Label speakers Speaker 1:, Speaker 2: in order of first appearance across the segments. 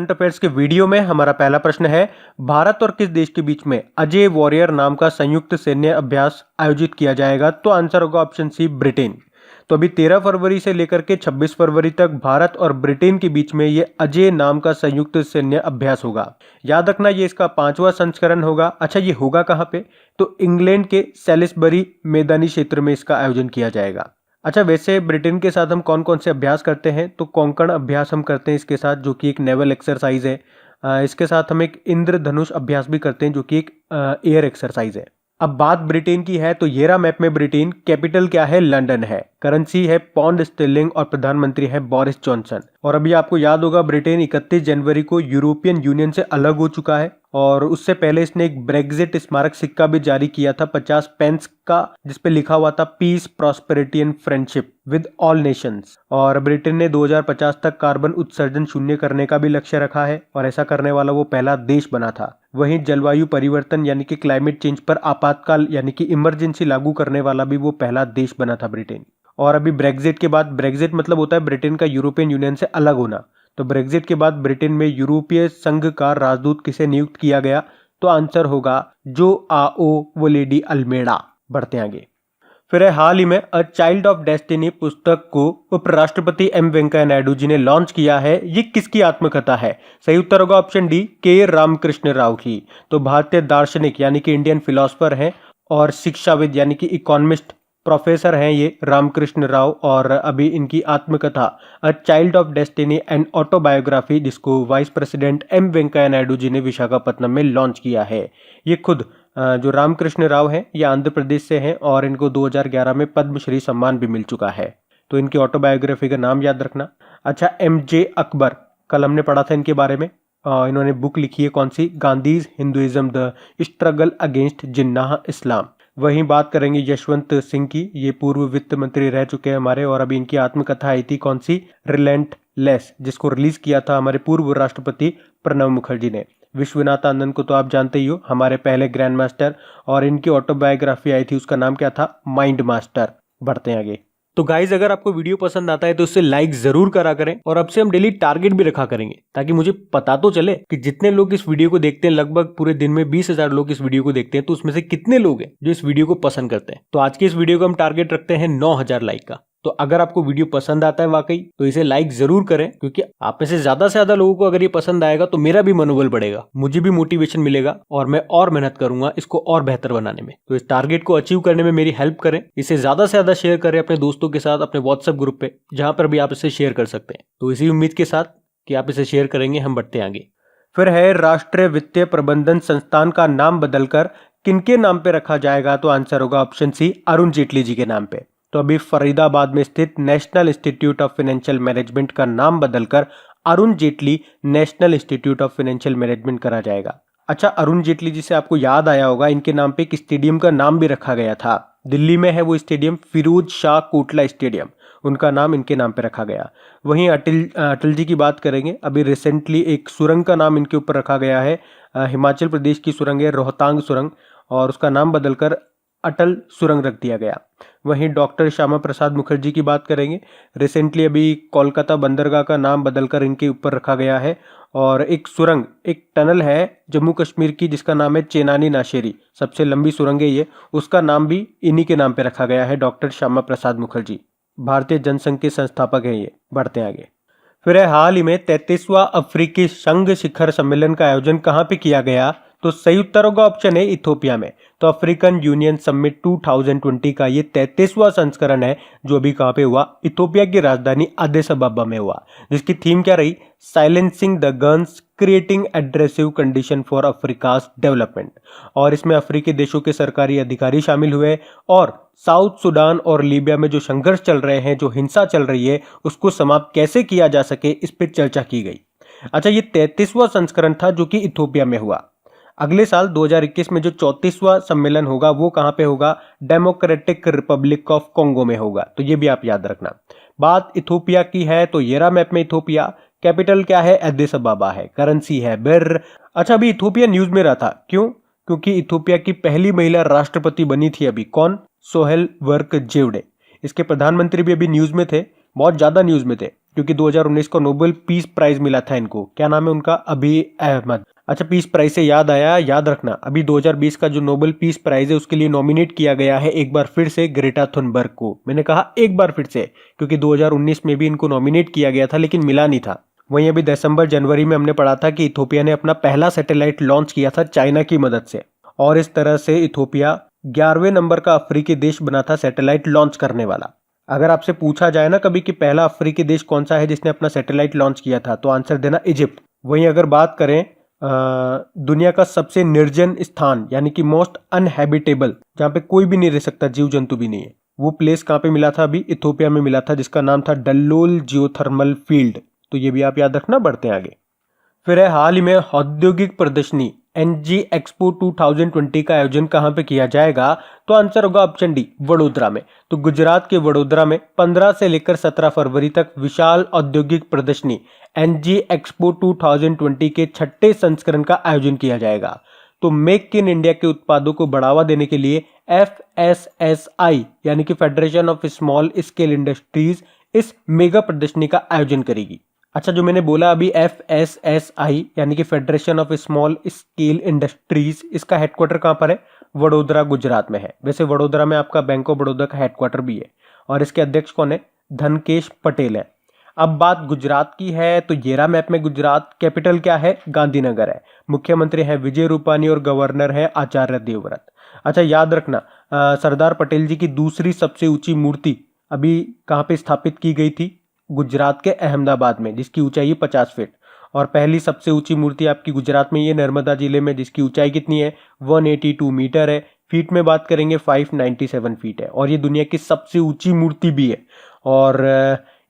Speaker 1: Current affairs के video में हमारा पहला प्रश्न है, भारत और किस देश के बीच में अजय वॉरियर नाम का संयुक्त सैन्य अभ्यास आयोजित किया जाएगा? तो आंसर होगा ऑप्शन सी, ब्रिटेन। तो अभी 13 फरवरी से लेकर के 26 फरवरी तक भारत और ब्रिटेन के बीच में ये अजय नाम का संयुक्त सैन्य अभ्यास होगा। याद रखना ये इसका 5वां संस्करण होगा। अच्छा, ये होगा कहाँ पे? तो इंग्लैंड के सैलिसबरी मैदानी क्षेत्र में इसका आयोजन किया जाएगा। अच्छा, वैसे ब्रिटेन के साथ हम कौन कौन से अभ्यास करते हैं? तो कोंकण अभ्यास हम करते हैं इसके साथ, जो कि एक नेवल एक्सरसाइज है। इसके साथ हम एक इंद्रधनुष अभ्यास भी करते हैं, जो कि एक एयर एक्सरसाइज है। अब बात ब्रिटेन की है तो ये रहा मैप में ब्रिटेन। कैपिटल क्या है? लंदन है। करेंसी है पौंड स्टर्लिंग और प्रधानमंत्री है बोरिस जॉनसन। और अभी आपको याद होगा ब्रिटेन 31 जनवरी को यूरोपियन यूनियन से अलग हो चुका है और उससे पहले इसने एक ब्रेग्जिट स्मारक सिक्का भी जारी किया था 50 पेंस का, जिसपे लिखा हुआ था peace, prosperity and friendship with all nations. और ब्रिटेन ने 2050 तक कार्बन उत्सर्जन शून्य करने का भी लक्ष्य रखा है और ऐसा करने वाला वो पहला देश बना था। वहीं जलवायु परिवर्तन यानी कि क्लाइमेट चेंज पर आपातकाल यानी कि इमरजेंसी लागू करने वाला भी वो पहला देश बना था ब्रिटेन। और अभी ब्रेग्जिट के बाद, ब्रेग्जिट मतलब होता है ब्रिटेन का यूरोपियन यूनियन से अलग होना, तो ब्रेग्जिट के बाद ब्रिटेन में यूरोपीय संघ का राजदूत किसे नियुक्त किया गया? तो आंसर होगा जो आओ वोलेडी अल्मेडा। बढ़ते आगे। फिर है हाल ही में अ चाइल्ड ऑफ डेस्टिनी पुस्तक को उपराष्ट्रपति एम वेंकैया नायडू जी ने लॉन्च किया है। ये किसकी आत्मकथा है? सही उत्तर होगा ऑप्शन डी, के रामकृष्ण राव की। तो भारतीय दार्शनिक यानी कि इंडियन फिलोसफर हैं और शिक्षाविद यानी कि इकोनॉमिस्ट प्रोफेसर हैं ये रामकृष्ण राव। और अभी इनकी आत्मकथा a child of destiny and autobiography, जिसको vice president M Venkaiah Naidu ji ने विशाखापट्टनम में लॉन्च किया है। ये खुद जो रामकृष्ण राव हैं ये आंध्र प्रदेश से हैं और इनको 2011 में पद्मश्री सम्मान भी मिल चुका है। तो इनकी ऑटोबायोग्राफी का नाम याद रखना। अच्छा, एम.जे. अकबर, कल हमने पढ़ा था इनके बारे में। इन्होंने बुक लिखी है कौन सी? Gandhi's Hinduism the struggle against Jinnah Islam. वहीं बात करेंगे यशवंत सिंह की, ये पूर्व वित्त मंत्री रह चुके हैं हमारे और अभी इनकी आत्मकथा आई थी कौन सी? रिलेंटलेस, जिसको रिलीज किया था हमारे पूर्व राष्ट्रपति प्रणब मुखर्जी ने। विश्वनाथ आनंद को तो आप जानते ही हो, हमारे पहले ग्रैंड मास्टर, और इनकी ऑटोबायोग्राफी आई थी, उसका नाम क्या था? Mind master. बढ़ते हैं आगे। तो गाइज, अगर आपको वीडियो पसंद आता है तो उससे लाइक जरूर करा करें और अब से हम डेली टारगेट भी रखा करेंगे ताकि मुझे पता तो चले कि जितने लोग इस वीडियो को देखते हैं, लगभग पूरे दिन में 20,000 लोग इस वीडियो को देखते हैं, तो उसमें से कितने लोग हैं जो इस वीडियो को पसंद करते हैं। तो आज के इस वीडियो को हम टारगेट रखते हैं 9,000 लाइक का। तो अगर आपको वीडियो पसंद आता है वाकई, तो इसे लाइक जरूर करें, क्योंकि आप में से ज्यादा लोगों को अगर ये पसंद आएगा तो मेरा भी मनोबल बढ़ेगा, मुझे भी मोटिवेशन मिलेगा और मैं और मेहनत करूंगा इसको और बेहतर बनाने में। तो इस टारगेट को अचीव करने में मेरी हेल्प करें, इसे ज्यादा से ज्यादा शेयर करें अपने दोस्तों के साथ, अपने व्हाट्सएप ग्रुप पे, जहां पर भी आप इसे शेयर कर सकते हैं। तो इसी उम्मीद के साथ कि आप इसे शेयर करेंगे, हम बढ़ते आगे। फिर है राष्ट्रीय वित्तीय प्रबंधन संस्थान का नाम बदलकर किनके नाम पे रखा जाएगा? तो आंसर होगा ऑप्शन सी, अरुण जेटली जी के नाम पे। तो अभी फरीदाबाद में स्थित national institute of financial management का नाम बदलकर Arun Jaitley national institute of financial management करा जाएगा। अच्छा, अरुण जेटली जी से आपको याद आया होगा, इनके नाम पे एक स्टेडियम का नाम भी रखा गया था। दिल्ली में है वो स्टेडियम, फिरोज शाह कोटला स्टेडियम, उनका नाम इनके नाम पे रखा गया। वहीं अटल जी की बात करेंगे, अभी रिसेंटली एक सुरंग का नाम इनके ऊपर रखा गया है। हिमाचल प्रदेश की सुरंग है रोहतांग सुरंग, और उसका नाम बदलकर अटल सुरंग रख दिया गया। वहीं डॉक्टर श्यामा प्रसाद मुखर्जी की बात करेंगे, रिसेंटली अभी कोलकाता बंदरगाह का नाम बदलकर इनके ऊपर रखा गया है। और एक सुरंग, एक टनल है जम्मू कश्मीर की जिसका नाम है चेनानी नाशेरी, सबसे लंबी सुरंग है ये, उसका नाम भी इन्हीं के नाम पे रखा गया है, डॉक्टर श्यामा प्रसाद मुखर्जी। भारतीय जनसंघ के संस्थापक हैं ये। बढ़ते आगे। फिर है हाल ही में 33वां अफ्रीकी संघ शिखर सम्मेलन का आयोजन कहाँ पे किया गया? तो सही उत्तर होगा ऑप्शन है, इथोपिया में। तो अफ्रीकन यूनियन समिट 2020 का ये 33वां संस्करण है जो अभी कहाँ पे हुआ? इथोपिया की राजधानी अदिस अबाबा में हुआ, जिसकी थीम क्या रही? साइलेंसिंग द गन्स, क्रिएटिंग एड्रेसिव कंडीशन फॉर अफ्रीकाज डेवलपमेंट। और इसमें अफ्रीकी देशों के सरकारी अधिकारी शामिल हुए और साउथ सुडान और लीबिया में जो संघर्ष चल रहे हैं, जो हिंसा चल रही है, उसको समाप्त कैसे किया जा सके, इस पर चर्चा की गई। अच्छा, ये 33वां संस्करण था जो कि इथोपिया में हुआ। अगले साल 2021 में जो 34वां सम्मेलन होगा वो कहां पे होगा? डेमोक्रेटिक रिपब्लिक ऑफ कोंगो में होगा। तो ये भी आप याद रखना। बात इथोपिया की है तो ये रहा मैप में इथोपिया। कैपिटल क्या है? एडिस अबाबा है। करेंसी है बिर। अच्छा, अभी इथोपिया न्यूज में रहा था, क्यों? क्योंकि इथोपिया की पहली महिला राष्ट्रपति बनी थी अभी। कौन? सोहेल वर्क जेवड़े। इसके प्रधानमंत्री भी अभी न्यूज में थे, बहुत ज्यादा न्यूज में थे। क्योंकि 2019 को नोबेल पीस प्राइज मिला था इनको। क्या नाम है उनका? अभी अहमद। अच्छा, पीस प्राइज से याद आया, याद रखना अभी 2020 का जो नोबेल पीस प्राइज है उसके लिए नॉमिनेट किया गया है एक बार फिर से ग्रेटा थुनबर्ग को। मैंने कहा एक बार फिर से, क्योंकि 2019 में भी इनको नॉमिनेट किया गया था लेकिन मिला नहीं था। वहीं अभी दिसंबर जनवरी में हमने पढ़ा था कि इथोपिया ने अपना पहला सैटेलाइट लॉन्च किया था चाइना की मदद से, और इस तरह से इथोपिया 11वें नंबर का अफ्रीकी देश बना था सैटेलाइट लॉन्च करने वाला। अगर आपसे पूछा जाए ना कभी कि पहला अफ्रीकी देश कौन सा है जिसने अपना सैटेलाइट लॉन्च किया था, तो आंसर देना इजिप्ट। वहीं अगर बात करें दुनिया का सबसे निर्जन स्थान यानी कि मोस्ट अनहैबिटेबल, जहां पे कोई भी नहीं रह सकता, जीव जंतु भी नहीं है, वो प्लेस कहां पे मिला था? अभी इथोपिया में मिला था, जिसका नाम था डल्लोल जियोथर्मल फील्ड। तो ये भी आप याद रखना, बढ़ते हैं आगे। फिर है हाल ही में औद्योगिक प्रदर्शनी एनजी एक्सपो 2020 का आयोजन कहां पे किया जाएगा? तो आंसर होगा ऑप्शन डी, वडोदरा में। तो गुजरात के वडोदरा में 15 से लेकर 17 फरवरी तक विशाल औद्योगिक प्रदर्शनी एनजी एक्सपो 2020 के 6ठे संस्करण का आयोजन किया जाएगा। तो मेक इन इंडिया के उत्पादों को बढ़ावा देने के लिए FSSI यानी कि federation of small scale industries इस मेगा प्रदर्शनी का आयोजन करेगी। अच्छा, जो मैंने बोला अभी FSSI यानी कि federation of small scale industries, इसका हेडक्वार्टर कहां पर है? वडोदरा गुजरात में है। वैसे वडोदरा में आपका बैंक ऑफ बड़ौदा का हेडक्वार्टर भी है, और इसके अध्यक्ष कौन है? धनकेश पटेल है। अब बात गुजरात की है तो येरा मैप में गुजरात कैपिटल क्या है? गांधीनगर है। मुख्यमंत्री है विजय रूपानी और गवर्नर है आचार्य देवव्रत। अच्छा, याद रखना सरदार पटेल जी की दूसरी सबसे ऊंची मूर्ति अभी कहां पे स्थापित की गई थी? गुजरात के अहमदाबाद में, जिसकी ऊंचाई 50 फीट। और पहली सबसे ऊंची मूर्ति आपकी गुजरात में ये नर्मदा जिले में, जिसकी ऊंचाई कितनी है? 182 मीटर है। फीट में बात करेंगे 597 फीट है, और ये दुनिया की सबसे ऊंची मूर्ति भी है। और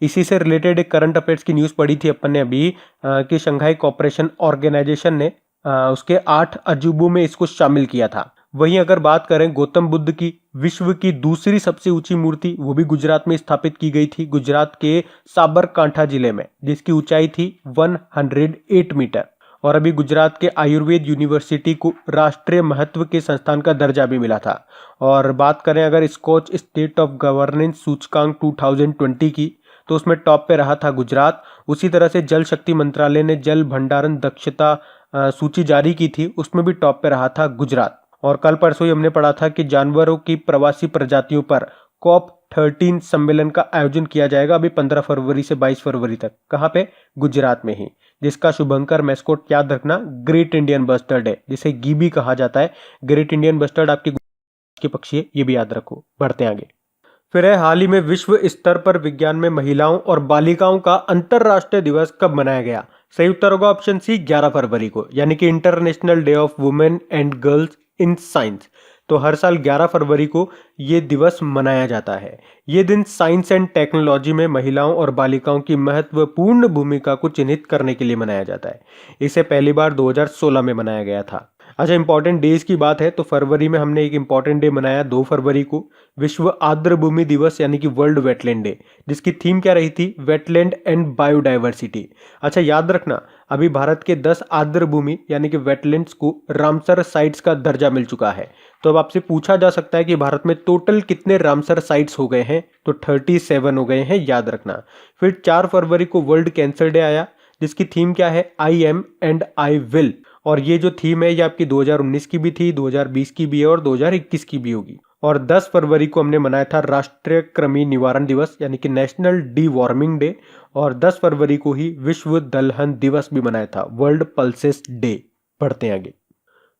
Speaker 1: इसी से रिलेटेड एक करंट अफेयर्स की न्यूज़ पढ़ी थी अपन ने अभी कि शंघाई कोऑपरेशन ऑर्गेनाइजेशन ने उसके 8 अजूबों में इसको शामिल किया था। वहीं अगर बात करें गौतम बुद्ध की विश्व की दूसरी सबसे ऊंची मूर्ति, वो भी गुजरात में स्थापित की गई थी, गुजरात के साबरकांठा जिले में, जिसकी ऊंचाई थी 108 मीटर। और अभी गुजरात के आयुर्वेद यूनिवर्सिटी को राष्ट्रीय महत्व के संस्थान का दर्जा भी मिला था। और बात करें अगर स्कॉच स्टेट ऑफ गवर्नेंस सूचकांक 2020 की, तो उसमें टॉप पे रहा था गुजरात। उसी तरह से जल शक्ति मंत्रालय ने जल भंडारण दक्षता सूची जारी की थी, उसमें भी टॉप पे रहा था गुजरात। और कल परसों ही हमने पढ़ा था कि जानवरों की प्रवासी प्रजातियों पर COP13 सम्मेलन का आयोजन किया जाएगा अभी 15 फरवरी से 22 फरवरी तक। कहां पे? गुजरात में ही, जिसका शुभंकर मैस्कोट याद रखना ग्रेट इंडियन बस्टर्ड है, जिसे गीबी कहा जाता है। ग्रेट इंडियन बस्टर्ड आपकी के पक्षी है, ये भी याद रखो। बढ़ते आगे। फिर है हाल ही में विश्व स्तर पर विज्ञान में महिलाओं और बालिकाओं का अंतरराष्ट्रीय दिवस कब मनाया गया? सही उत्तर होगा ऑप्शन सी, 11 फरवरी को, यानी कि international day of women and girls in science. तो हर साल 11 फरवरी को ये दिवस मनाया जाता है। ये दिन साइंस एंड टेक्नोलॉजी में महिलाओं और बालिकाओं की महत्वपूर्ण भूमिका को चिन्हित करने के लिए मनाया जाता है। इसे पहली बार 2016 में मनाया गया था। अच्छा, इंपॉर्टेंट डेज की बात है तो फरवरी में हमने एक इंपॉर्टेंट डे मनाया 2 फरवरी को, विश्व आर्द्र भूमि दिवस यानी कि वर्ल्ड वेटलैंड डे, जिसकी थीम क्या रही थी? Wetland and biodiversity. अच्छा, याद रखना अभी भारत के 10 आर्द्र भूमि यानी कि वेटलैंड्स को रामसर साइट्स का दर्जा मिल चुका है। तो अब आपसे पूछा जा सकता है कि भारत में टोटल कितने रामसर साइट्स हो गए हैं? तो 37 हो गए हैं, याद रखना। फिर 4 फरवरी को वर्ल्ड कैंसर डे आया, जिसकी थीम क्या है? I am and I will. और ये जो थीम है ये आपकी 2019 की भी थी, 2020 की भी है और 2021 की भी होगी। और 10 फरवरी को हमने मनाया था राष्ट्रीय कृमि निवारण दिवस यानी कि नेशनल डी वार्मिंग डे। और 10 फरवरी को ही विश्व दलहन दिवस भी मनाया था, वर्ल्ड पल्सेस डे। पढ़ते हैं आगे।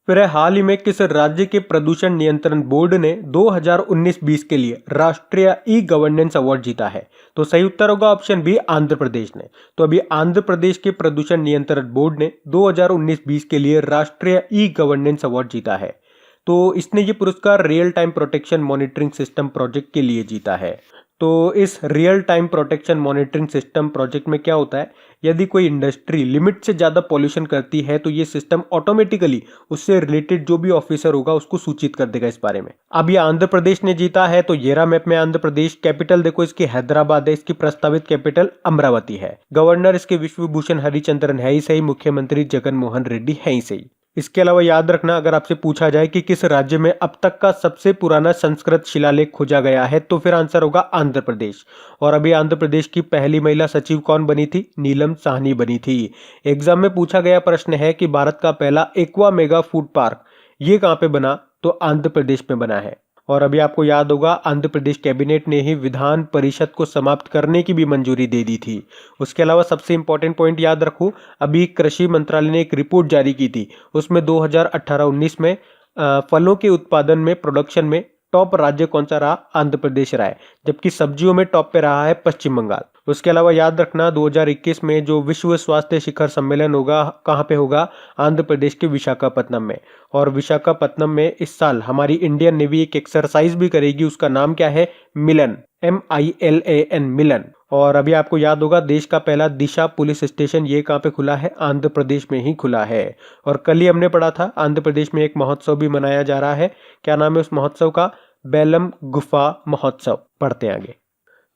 Speaker 1: फिर हाल ही में किस राज्य के प्रदूषण नियंत्रण बोर्ड ने 2019-20 के लिए राष्ट्रीय ई गवर्नेंस अवार्ड जीता है? तो सही उत्तर होगा ऑप्शन बी, आंध्र प्रदेश ने। तो अभी आंध्र प्रदेश के प्रदूषण नियंत्रण बोर्ड ने 2019-20 के लिए राष्ट्रीय ई गवर्नेंस अवार्ड जीता है। तो इसने ये पुरस्कार real time protection monitoring system project के लिए जीता है। तो इस real time protection monitoring system project में क्या होता है? यदि कोई इंडस्ट्री लिमिट से ज़्यादा पॉल्यूशन करती है तो ये सिस्टम ऑटोमेटिकली उससे रिलेटेड जो भी ऑफिसर होगा उसको सूचित कर देगा इस बारे में। अब ये आंध्र प्रदेश ने जीता है, तो येरा मैप में आंध्र प्रदेश, कैपिटल देखो इसकी हैदराबाद है, इसकी प्रस्तावित कैपिटल अमरावती है। गवर्नर इसके विश्व भूषण हरिचंद्रन है ही सही, मुख्यमंत्री जगन मोहन रेड्डी है ही सही। इसके अलावा याद रखना, अगर आपसे पूछा जाए कि किस राज्य में अब तक का सबसे पुराना संस्कृत शिलालेख खोजा गया है, तो फिर आंसर होगा आंध्र प्रदेश। और अभी आंध्र प्रदेश की पहली महिला सचिव कौन बनी थी? नीलम साहनी बनी थी। एग्जाम में पूछा गया प्रश्न है कि भारत का पहला एक्वा मेगा फूड पार्क ये कहाँ पे बना? तो आंध्र प्रदेश में बना है। और अभी आपको याद होगा, आंध्र प्रदेश कैबिनेट ने ही विधान परिषद को समाप्त करने की भी मंजूरी दे दी थी। उसके अलावा सबसे इंपॉर्टेंट पॉइंट याद रखो, अभी कृषि मंत्रालय ने एक रिपोर्ट जारी की थी, उसमें 2018-19 में फलों के उत्पादन में, प्रोडक्शन में टॉप राज्य कौन सा रहा? आंध्र प्रदेश रहा है। जबकि सब्जियों में टॉप पे रहा है पश्चिम बंगाल। उसके अलावा याद रखना, 2021 में जो विश्व स्वास्थ्य शिखर सम्मेलन होगा, कहाँ पे होगा? आंध्र प्रदेश के विशाखापत्तनम में। और विशाखापत्तनम में इस साल हमारी इंडियन नेवी एक एक्सरसाइज भी करेगी, उसका नाम क्या है? मिलन, MILAN, मिलन। और अभी आपको याद होगा, देश का पहला दिशा पुलिस स्टेशन ये कहाँ पे खुला है? आंध्र प्रदेश में ही खुला है। और कल ही हमने पढ़ा था, आंध्र प्रदेश में एक महोत्सव भी मनाया जा रहा है। क्या नाम है उस महोत्सव का? बेलम गुफा महोत्सव। पढ़ते हैं आगे।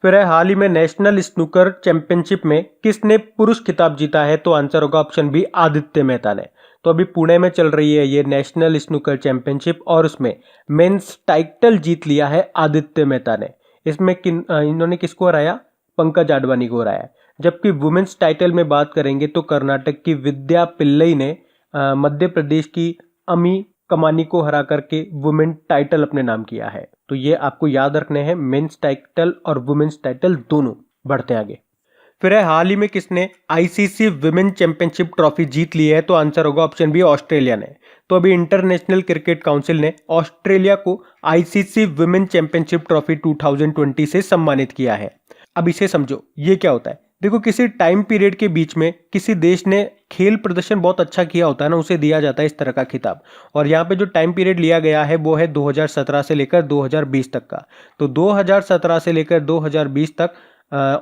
Speaker 1: फिर है, हाल ही में नेशनल स्नूकर चैंपियनशिप में किसने पुरुष खिताब जीता है? तो आंसर होगा ऑप्शन बी, आदित्य मेहता ने। तो अभी पुणे में चल रही है ये नेशनल स्नूकर चैंपियनशिप, और उसमें मेंस टाइटल जीत लिया है आदित्य मेहता ने। इसमें इन्होंने किसको हराया? पंकज आडवाणी को हराया। जबकि वुमेन्स टाइटल में बात करेंगे तो कर्नाटक की विद्या पिल्लई ने मध्य प्रदेश की अमी कमानी को हरा करके वुमेन टाइटल अपने नाम किया है। तो ये आपको याद रखने हैं, मेंस टाइटल और वुमेन्स टाइटल दोनों। बढ़ते हैं आगे। फिर है, हाल ही में किसने ICC विमेन चैंपियनशिप ट्रॉफी जीत ली है? तो आंसर होगा ऑप्शन बी, ऑस्ट्रेलिया ने। तो अभी इंटरनेशनल क्रिकेट काउंसिल ने ऑस्ट्रेलिया को ICC विमेन चैंपियनशिप ट्रॉफी 2020 से सम्मानित किया है। अब इसे समझो, ये क्या होता है? देखो, किसी टाइम पीरियड के बीच में किसी देश ने खेल प्रदर्शन बहुत अच्छा किया होता है ना, उसे दिया जाता है इस तरह का खिताब। और यहाँ पे जो टाइम पीरियड लिया गया है वो है 2017 से लेकर 2020 तक का। तो 2017 से लेकर 2020 तक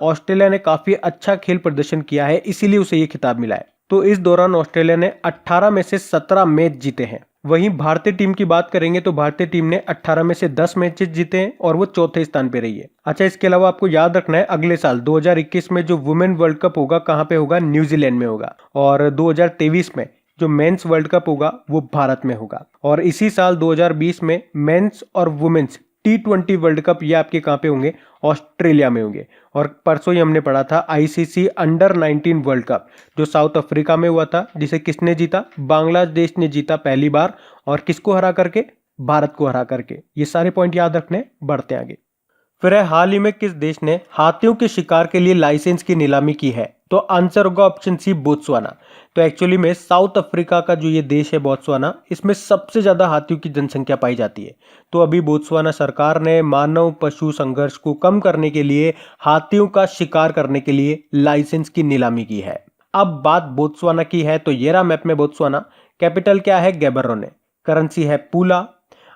Speaker 1: ऑस्ट्रेलिया ने काफी अच्छा खेल प्रदर्शन किया है, इसीलिए उसे ये खिताब मिला है। तो इस दौरान ऑस्ट्रेलिया ने 18 में से 17 मैच जीते हैं। वहीं भारतीय टीम की बात करेंगे तो भारतीय टीम ने 18 में से 10 मैचेस जीते हैं और वो चौथे स्थान पे रही है। अच्छा, इसके अलावा आपको याद रखना है, अगले साल 2021 में जो वुमेन वर्ल्ड कप होगा, कहाँ पे होगा? न्यूजीलैंड में होगा। और 2023 में जो मेंस वर्ल्ड कप होगा वो भारत में होगा। और इसी साल 2020 में मेंस और वुमेन्स T20 वर्ल्ड कप ये आपके कहाँ पे होंगे? ऑस्ट्रेलिया में होंगे। और परसों ही हमने पढ़ा था ICC अंडर 19 वर्ल्ड कप जो साउथ अफ्रीका में हुआ था, जिसे किसने जीता? बांग्लादेश ने जीता पहली बार। और किसको हरा करके? भारत को हरा करके। ये सारे पॉइंट याद रखने। बढ़ते आगे। फिर है, हाल ही में किस देश ने हाथियों के शिकार के लिए लाइसेंस की नीलामी की है? तो आंसर होगा ऑप्शन सी, बोत्सवाना। तो एक्चुअली में साउथ अफ्रीका का जो ये देश है बोत्सवाना, इसमें सबसे ज्यादा हाथियों की जनसंख्या पाई जाती है। तो अभी बोत्सवाना सरकार ने मानव पशु संघर्ष को कम करने के लिए हाथियों का शिकार करने के लिए लाइसेंस की नीलामी की है। अब बात बोत्सवाना की है तो ये रहा मैप में बोत्सवाना। कैपिटल क्या है? गैबरोने। करेंसी है पूला।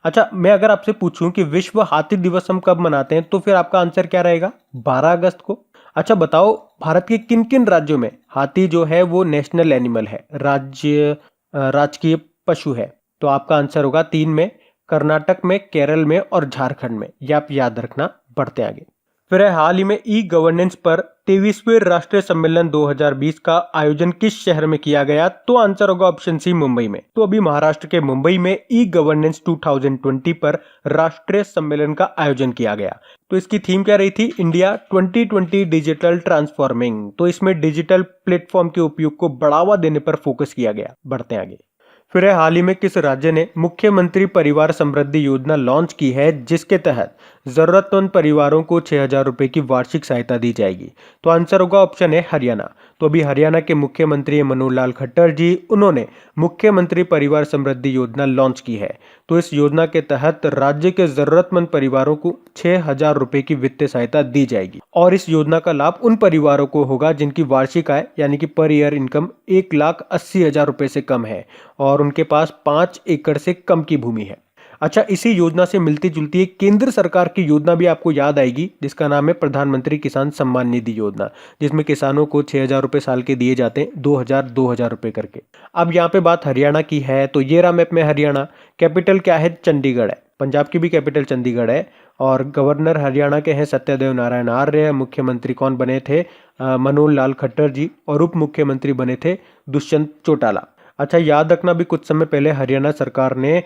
Speaker 1: अच्छा, मैं अगर आपसे पूछूं कि विश्व हाथी दिवस हम कब मनाते हैं, तो फिर आपका आंसर क्या रहेगा? 12 अगस्त को। अच्छा बताओ, भारत के किन किन राज्यों में हाथी जो है वो नेशनल एनिमल है, राजकीय पशु है? तो आपका आंसर होगा 3 में, कर्नाटक में, केरल में और झारखंड में। ये आप याद रखना। बढ़ते आगे। फिर है, हाल ही में ई गवर्नेंस पर 23वें राष्ट्रीय सम्मेलन 2020 का आयोजन किस शहर में किया गया? तो आंसर होगा ऑप्शन सी, मुंबई में। तो अभी महाराष्ट्र के मुंबई में ई गवर्नेंस 2020 पर राष्ट्रीय सम्मेलन का आयोजन किया गया। तो इसकी थीम क्या रही थी? India 2020 digital transforming. तो इसमें डिजिटल प्लेटफॉर्म के उपयोग को बढ़ावा देने पर फोकस किया गया। बढ़ते आगे। फिर है, हाल ही में किस राज्य ने मुख्यमंत्री परिवार समृद्धि योजना लॉन्च की है, जिसके तहत जरूरतमंद परिवारों को 6,000 रुपए की वार्षिक सहायता दी जाएगी? तो आंसर होगा ऑप्शन है, हरियाणा। तो अभी हरियाणा के मुख्यमंत्री मनोहर लाल खट्टर जी, उन्होंने मुख्यमंत्री परिवार समृद्धि योजना लॉन्च की है। तो इस योजना के तहत राज्य के जरूरतमंद परिवारों को 6,000 रुपए की वित्तीय सहायता दी जाएगी। और इस योजना का लाभ उन परिवारों को होगा जिनकी वार्षिक आय यानी कि पर ईयर इनकम 1,80,000 रुपए से कम है और उनके पास 5 एकड़ से कम की भूमि है। अच्छा, इसी योजना से मिलती जुलती एक केंद्र सरकार की योजना भी आपको याद आएगी, जिसका नाम है प्रधानमंत्री किसान सम्मान निधि योजना, जिसमें किसानों को 6,000 रुपए साल के दिए जाते हैं, 2,000 रुपए करके। अब यहाँ पे बात हरियाणा की है, तो ये रहा मैप में हरियाणा। कैपिटल क्या है? चंडीगढ़ है। पंजाब की भी कैपिटल चंडीगढ़ है। और गवर्नर हरियाणा के हैं सत्यदेव नारायण आर्य। मुख्यमंत्री कौन बने थे? मनोहर लाल खट्टर जी। और उप मुख्यमंत्री बने थे दुष्यंत चौटाला। अच्छा, याद रखना भी कुछ समय पहले हरियाणा सरकार ने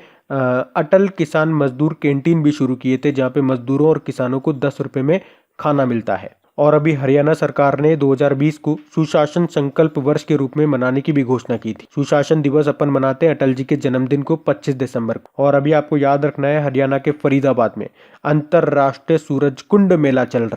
Speaker 1: अटल किसान मजदूर कैंटीन भी शुरू किए थे, जहाँ पे मजदूरों और किसानों को 10 रुपए में खाना मिलता है। और अभी हरियाणा सरकार ने 2020 को सुशासन संकल्प वर्ष के रूप में मनाने की भी घोषणा की थी। सुशासन दिवस अपन मनाते हैं अटल जी के जन्मदिन को 25 दिसंबर को। और अभी आपको याद रखना है, हरियाणा के फरीदाबाद में अंतरराष्ट्रीय सूरज कुंड मेला चल रहा है।